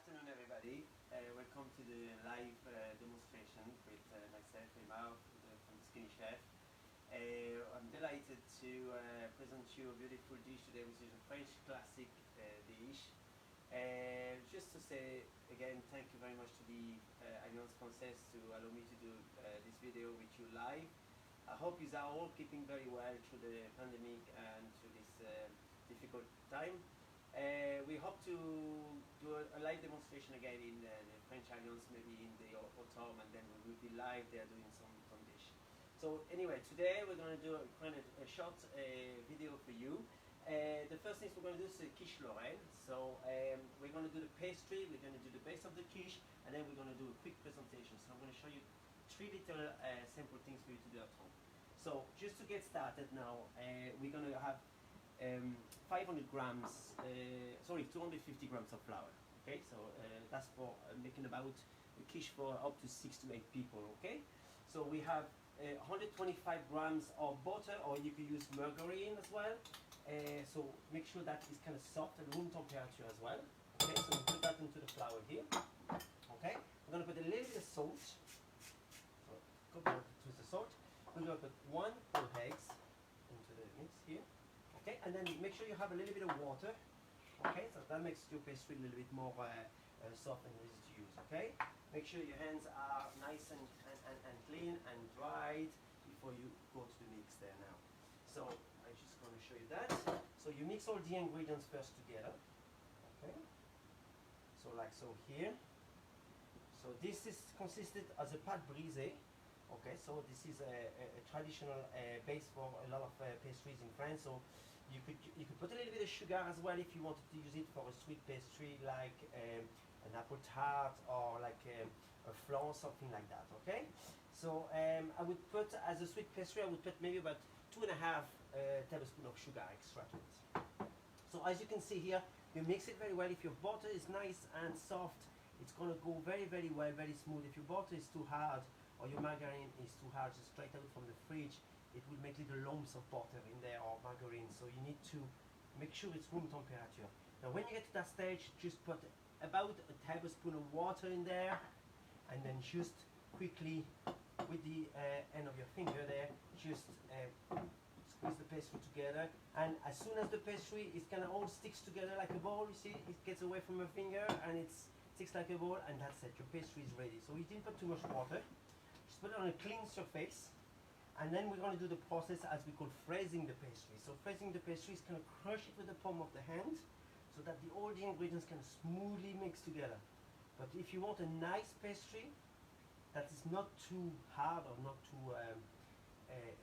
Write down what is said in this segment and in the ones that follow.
afternoon, everybody. Welcome to the live demonstration with myself, Aymar, from the Skinny Chef. I'm delighted to present you a beautiful dish today, which is a French classic dish. Just to say again, thank you very much to the Alliance Française to allow me to do this video with you live. I hope you are all keeping very well through the pandemic and through this difficult time. We hope to do a live demonstration again in the French Alliance, maybe in the autumn, and then we will be live there doing some dish. So anyway, today we're going to do a short video for you. The first thing we're going to do is Quiche Lorraine. So we're going to do the pastry, we're going to do the base of the quiche, and then we're going to do a quick presentation. So I'm going to show you three little simple things for you to do at home. So just to get started now, we're going to have 500 grams, 250 grams of flour. Okay, so that's for making about a quiche for up to 6 to 8 people. Okay, so we have 125 grams of butter, or you could use margarine as well. So make sure that it's kind of soft and room temperature as well. Okay, so we put that into the flour here. Okay, we're going to put a little bit of salt. So a couple of the salt. We're going to put 1 whole eggs into the mix here. Okay, and then make sure you have a little bit of water. Okay, so that makes your pastry a little bit more soft and easy to use. Okay, make sure your hands are nice and clean and dried before you go to the mix there now. So I'm just going to show you that. So you mix all the ingredients first together. Okay, so like so here. So this is consisted as a pâte brisée. Okay, so this is a traditional base for a lot of pastries in France. So you could put a little bit of sugar as well if you wanted to use it for a sweet pastry like an apple tart or like a flan, something like that. Okay, so I would put, as a sweet pastry, I would put maybe about 2.5 tablespoons of sugar extra to it. So as you can see here, you mix it very well. If your butter is nice and soft, it's going to go very, very well, very smooth. If your butter is too hard, or your margarine is too hard, just straight out from the fridge, it will make little lumps of butter in there, or margarine. So you need to make sure it's room temperature. Now when you get to that stage, just put about a tablespoon of water in there, and then just quickly with the end of your finger there, just squeeze the pastry together. And as soon as the pastry is kind of all sticks together like a ball, you see, it gets away from your finger and it sticks like a ball, and that's it, your pastry is ready. So you didn't put too much water. Just put it on a clean surface, and then we're going to do the process as we call freezing the pastry. So freezing the pastry is kind of crush it with the palm of the hand, so that all the ingredients can smoothly mix together. But if you want a nice pastry that is not too hard or not too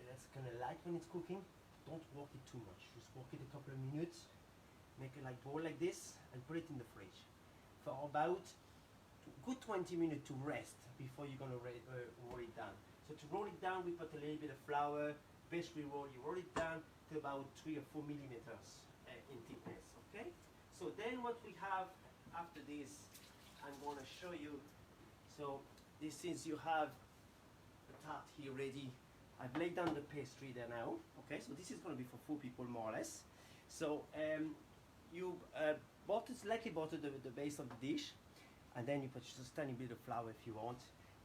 that's kind of light when it's cooking, don't work it too much. Just work it a couple of minutes, make it like ball like this, and put it in the fridge for about good 20 minutes to rest before you're going to roll it down. So to roll it down, we put a little bit of flour, pastry roll, you roll it down to about 3 or 4 millimeters in thickness. Okay, so then what we have after this, I'm going to show you. So this is, you have the tart here ready. I've laid down the pastry there now. Okay, so this is going to be for 4 people more or less. So you lightly butter the base of the dish, and then you put just a tiny bit of flour if you want,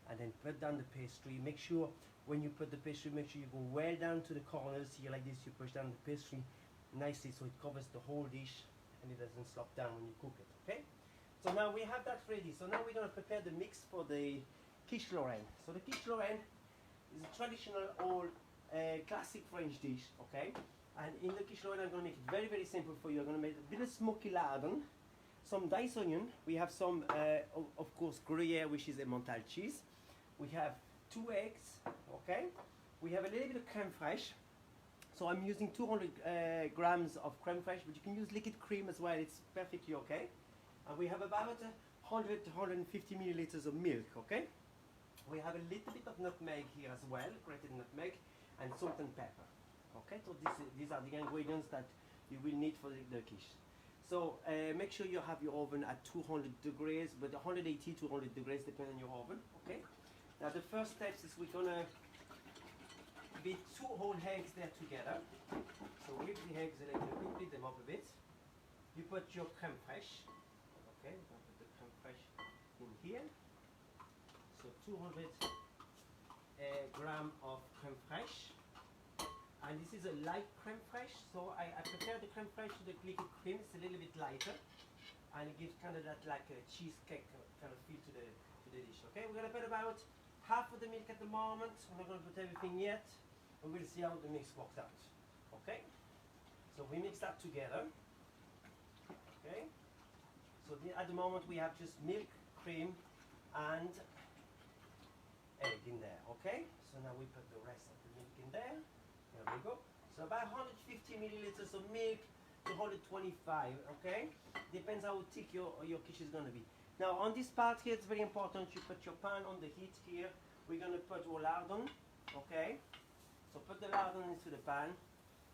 and then put down the pastry. Make sure when you put the pastry, make sure you go well down to the corners here like this. You push down the pastry nicely so it covers the whole dish and it doesn't slop down when you cook it. Okay, so now we have that ready. So now we're going to prepare the mix for the Quiche Lorraine. So the Quiche Lorraine is a traditional old classic French dish. Okay, and in the Quiche Lorraine I'm going to make it very, very simple for you. I'm going to make a bit of smoky lardon, some diced onion. We have some, of course, Gruyere, which is Emmental cheese. We have 2 eggs. Okay, we have a little bit of crème fraîche. So I'm using 200 grams of crème fraîche, but you can use liquid cream as well. It's perfectly okay. And we have about 100 to 150 milliliters of milk. Okay, we have a little bit of nutmeg here as well, grated nutmeg, and salt and pepper. Okay, so these are the ingredients that you will need for the quiche. So make sure you have your oven at 200 degrees, but 180 to 200 degrees depending on your oven. Okay. Now the first steps is we're gonna beat 2 whole eggs there together. So whip the eggs a little bit, beat them up a bit. You put your crème fraîche. Okay, we're gonna put the crème fraiche in here. So 200 gram of crème fraîche. And this is a light crème fraîche, so I prepare the crème fraîche to the liquid cream. It's a little bit lighter, and it gives kind of that like a cheesecake kind of feel to the dish. Okay, we're gonna put about half of the milk at the moment. We're not gonna put everything yet, and we'll see how the mix works out. Okay, so we mix that together. Okay, so at the moment we have just milk, cream, and egg in there. Okay, so now we put the rest of the milk in there. There we go. So about 150 milliliters of milk to 125. Okay, depends how thick your quiche is going to be. Now on this part here, it's very important you put your pan on the heat here. We're going to put our lardon. Okay, so put the lardon into the pan.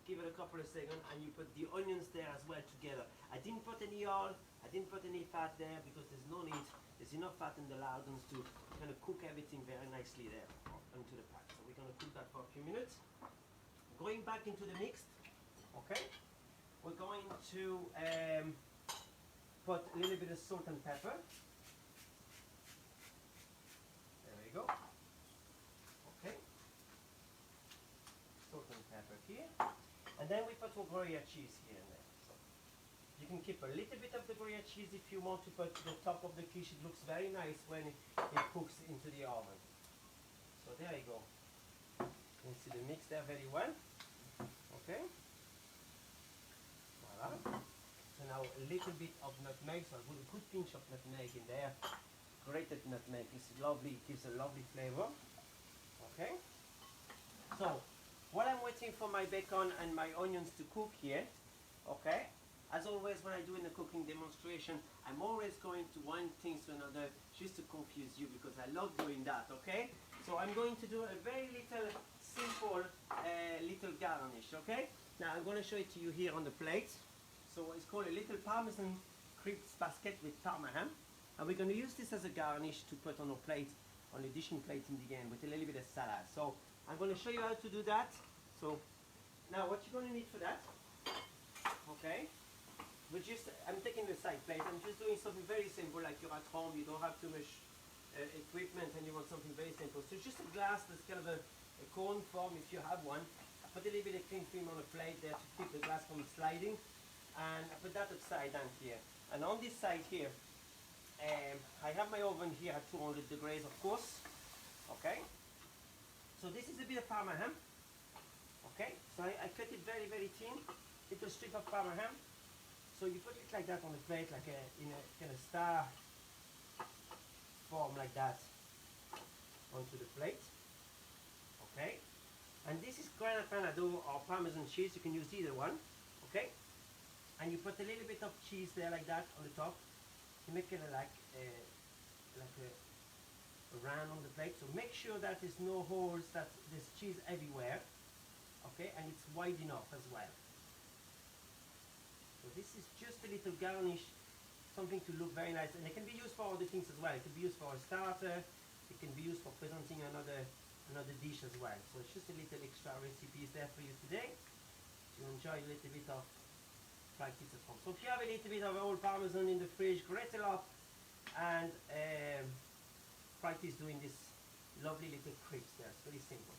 Give it a couple of seconds, and you put the onions there as well together. I didn't put any oil, I didn't put any fat there because there's no need. There's enough fat in the lardons to kind of cook everything very nicely there into the pan. So we're going to cook that for a few minutes. Going back into the mix, okay? We're going to put a little bit of salt and pepper. There we go. Okay. Salt and pepper here. And then we put our Gruyere cheese here and there. So you can keep a little bit of the Gruyere cheese if you want to put the top of the quiche. It looks very nice when it cooks into the oven. So there you go. You can see the mix there very well. Okay. Voila. So now a little bit of nutmeg. So I put a good pinch of nutmeg in there. Grated nutmeg is lovely. It gives a lovely flavor. Okay. So while I'm waiting for my bacon and my onions to cook here, okay, as always when I do in the cooking demonstration, I'm always going to one thing to another just to confuse you because I love doing that, okay? So I'm going to do a very little simple little garnish, okay? Now I'm going to show it to you here on the plate. So it's called a little Parmesan crisps basket with Parma ham. And we're going to use this as a garnish to put on our plate, on the dishing plate in the end with a little bit of salad. So I'm going to show you how to do that. So now what you're going to need for that, okay, I'm taking the side plate, I'm just doing something very simple like you're at home, you don't have too much equipment and you want something very simple. So just a glass that's kind of a cone form if you have one. I put a little bit of clean cream on a plate there to keep the glass from sliding, and I put that upside down here. And on this side here, I have my oven here at 200 degrees of course, okay. So this is a bit of Parma ham, okay? So I cut it very, very thin, little strip of Parma ham. So you put it like that on the plate, like in a kind of star form like that onto the plate, okay? And this is Grana Padano or Parmesan cheese, you can use either one, okay? And you put a little bit of cheese there like that on the top to make it like a round on the plate. So make sure that there's no holes, that there's cheese everywhere, okay, and it's wide enough as well. So this is just a little garnish, something to look very nice, and it can be used for other things as well. It can be used for a starter, it can be used for presenting another dish as well. So it's just a little extra recipes there for you today to enjoy a little bit of practice at home. So if you have a little bit of old Parmesan in the fridge, grate it up and practice doing this lovely little crisps there. It's very simple.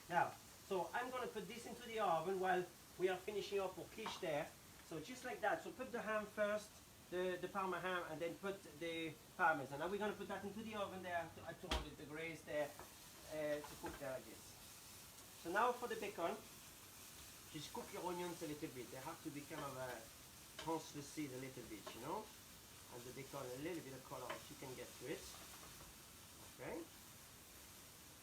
Now, so I'm going to put this into the oven while we are finishing up our quiche there. So just like that. So put the ham first, the Parma ham, and then put the Parmesan. Now we're going to put that into the oven there at 200 degrees there to cook there like this. So now for the bacon, just cook your onions a little bit. They have to be kind of translucent a little bit, you know. And the bacon a little bit of color if you can get to it. Okay.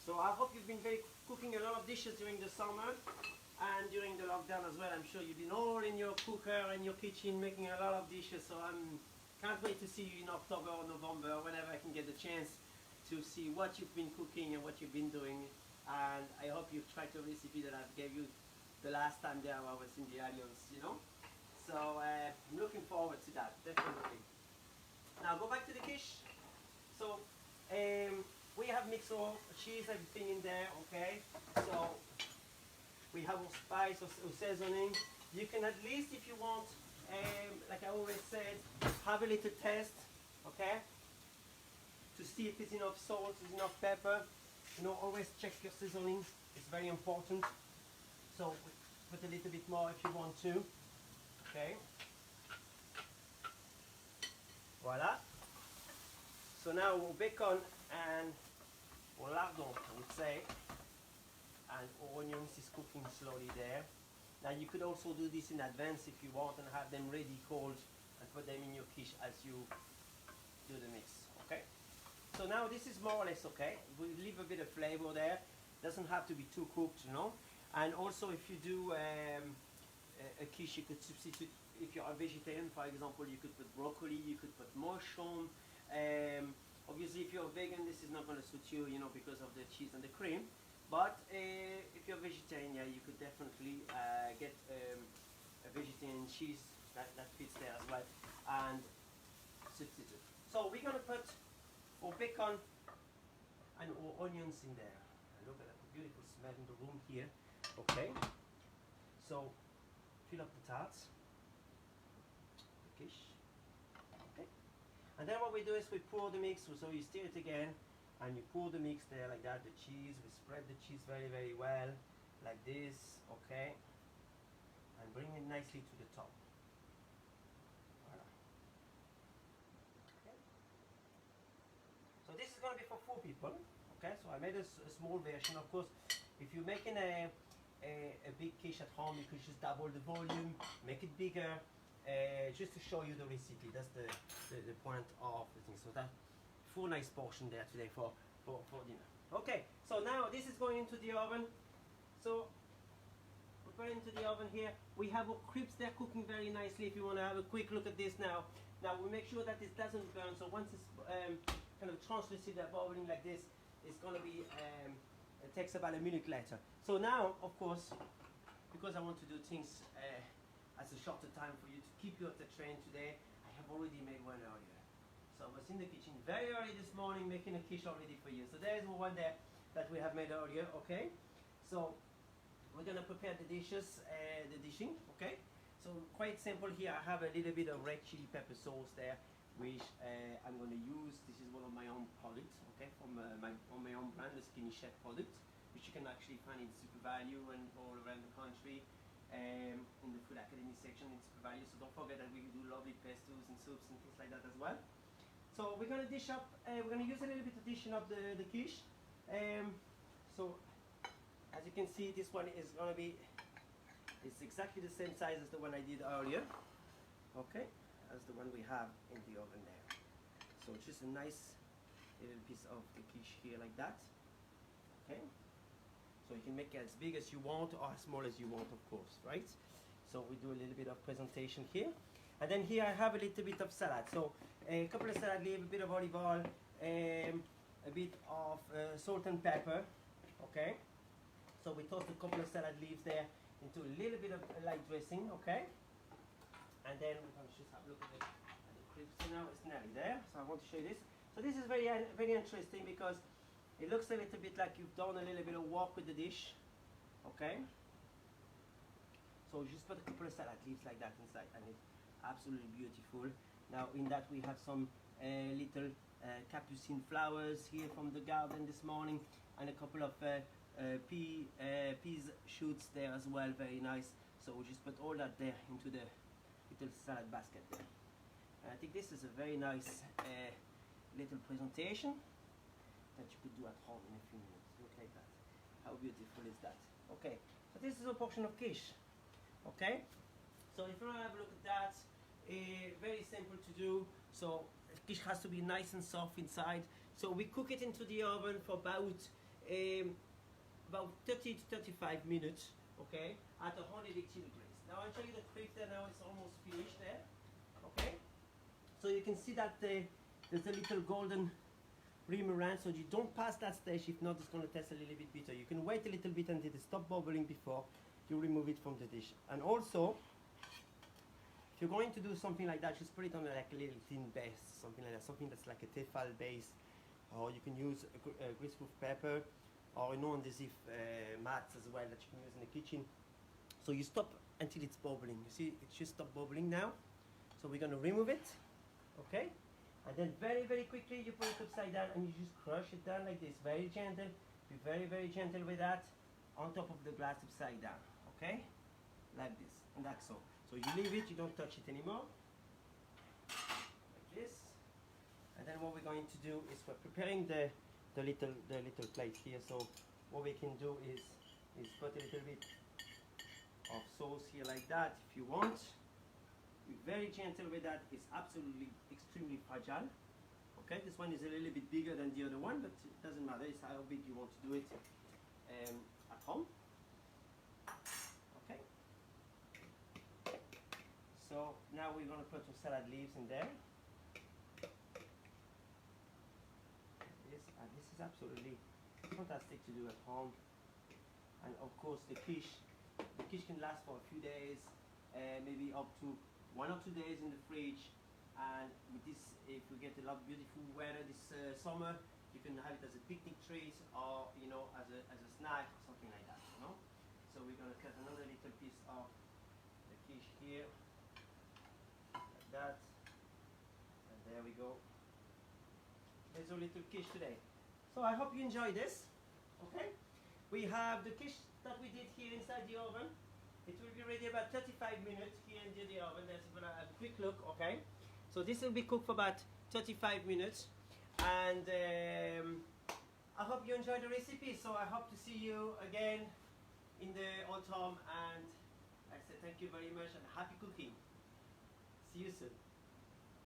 So I hope you've been cooking a lot of dishes during the summer and during the lockdown as well. I'm sure you've been all in your cooker and your kitchen making a lot of dishes. So I can't wait to see you in October or November, whenever I can get the chance to see what you've been cooking and what you've been doing. And I hope you've tried the recipe that I gave you the last time there I was in the Alliance, you know. So I'm looking forward to that, definitely. Now go back to the quiche. So we have mixed our cheese, everything in there, okay? So we have our spice, our seasoning. You can at least, if you want, like I always said, have a little taste. Okay? To see if it's enough salt, it's enough pepper. You know, always check your seasoning. It's very important. So put a little bit more if you want to. Okay. Voila. So now bacon and lardon, I would say, and onions is cooking slowly there. Now you could also do this in advance if you want and have them ready cold and put them in your quiche as you do the mix. Okay. So now this is more or less okay. We leave a bit of flavor there. Doesn't have to be too cooked, you know. And also if you do a quiche, you could substitute, if you're a vegetarian, for example, you could put broccoli, you could put mushroom. Obviously, if you're vegan, this is not going to suit you, you know, because of the cheese and the cream. But if you're vegetarian, yeah, you could definitely get a vegetarian cheese that fits there as well and substitute. So we're going to put our bacon and our onions in there. Look at that beautiful smell in the room here. Okay. So fill up the tarts. Quiche. Okay. And then what we do is we pour the mix. So you stir it again, and you pour the mix there like that. The cheese. We spread the cheese very, very well, like this. Okay. And bring it nicely to the top. Voilà. Okay. So this is going to be for 4 people. Okay. So I made a small version. Of course, if you're making a big quiche at home, you could just double the volume, make it bigger, just to show you the recipe. That's the point of the thing. So that 4 nice portion there today for dinner. Okay, so now this is going into the oven. So we put it into the oven here. We have our crepes there cooking very nicely. If you want to have a quick look at this now. Now we make sure that this doesn't burn. So once it's kind of translucent, bubbling like this, it's going to be it takes about a minute later. So now, of course, because I want to do things as a shorter time for you to keep you at the train today, I have already made one earlier. So I was in the kitchen very early this morning making a quiche already for you. So there is one there that we have made earlier, okay? So we're gonna prepare the dishes, the dishing, okay? So quite simple here. I have a little bit of red chili pepper sauce there, which I'm gonna use. This is one of my own products, okay, from my own brand, the Skinny Chef product, which you can actually find in Super Value and all around the country, in the Food Academy section in Super Value. So don't forget that we do lovely pestos and soups and things like that as well. So we're gonna dish up. We're gonna use a little bit of dishing up the quiche. So as you can see, this one is gonna be. It's exactly the same size as the one I did earlier. Okay, as the one we have in the oven there. So just a nice little piece of the quiche here like that. Okay. So you can make it as big as you want or as small as you want, of course, right? So we do a little bit of presentation here. And then here I have a little bit of salad. So a couple of salad leaves, a bit of olive oil, a bit of salt and pepper, okay? So we toast a couple of salad leaves there into a little bit of light dressing, okay? And then we're going to just have a look at the crisps now. It's nearly there, so I want to show you this. So this is very, very interesting because it looks a little bit like you've done a little bit of work with the dish, okay? So just put a couple of salad leaves like that inside, and it's absolutely beautiful. Now in that we have some little capucine flowers here from the garden this morning, and a couple of peas shoots there as well, very nice. So we just put all that there into the little salad basket there. And I think this is a very nice little presentation that you could do at home in a few minutes. Look like that. How beautiful is that? Okay, so this is a portion of quiche. Okay, so if you want to have a look at that, very simple to do. So quiche has to be nice and soft inside. So we cook it into the oven for about 30 to 35 minutes, okay, at 180 degrees. Now I'll show you the crepe there now. It's almost finished there, okay. So you can see that there's a little golden rim around, so you don't pass that stage. If not, it's going to taste a little bit bitter. You can wait a little bit until it stops bubbling before you remove it from the dish. And also, if you're going to do something like that, just put it on like a little thin base, something like that, something that's like a tefal base, or you can use a greaseproof paper, or non-adhesive mats as well that you can use in the kitchen. So you stop until it's bubbling. You see, it just stopped bubbling now. So we're going to remove it, okay? And then very quickly you put it upside down and you just crush it down like this, very gentle. Be very gentle with that, on top of the glass upside down, okay? Like this, and that's all. So you leave it, you don't touch it anymore, like this. And then what we're going to do is we're preparing the little plate here. So what we can do is put a little bit of sauce here like that if you want. Be very gentle with that. It's absolutely extremely fragile. Okay, this one is a little bit bigger than the other one, but it doesn't matter. It's how big you want to do it at home. Okay. So now we're going to put some salad leaves in there. This is absolutely fantastic to do at home. And of course the quiche can last for a few days, maybe up to 1 or 2 days in the fridge. And with this, if we get a lot of beautiful weather this summer, you can have it as a picnic treat, or as a snack or something like that. So we're going to cut another little piece of the quiche here, like that, and there we go. There's a little quiche today. So I hope you enjoy this. Okay, we have the quiche that we did here inside the oven. It will be ready about 35 minutes here in the oven. Let's have a quick look. Okay, so this will be cooked for about 35 minutes, and I hope you enjoy the recipe. So I hope to see you again in the autumn, and I say thank you very much and happy cooking. See you soon.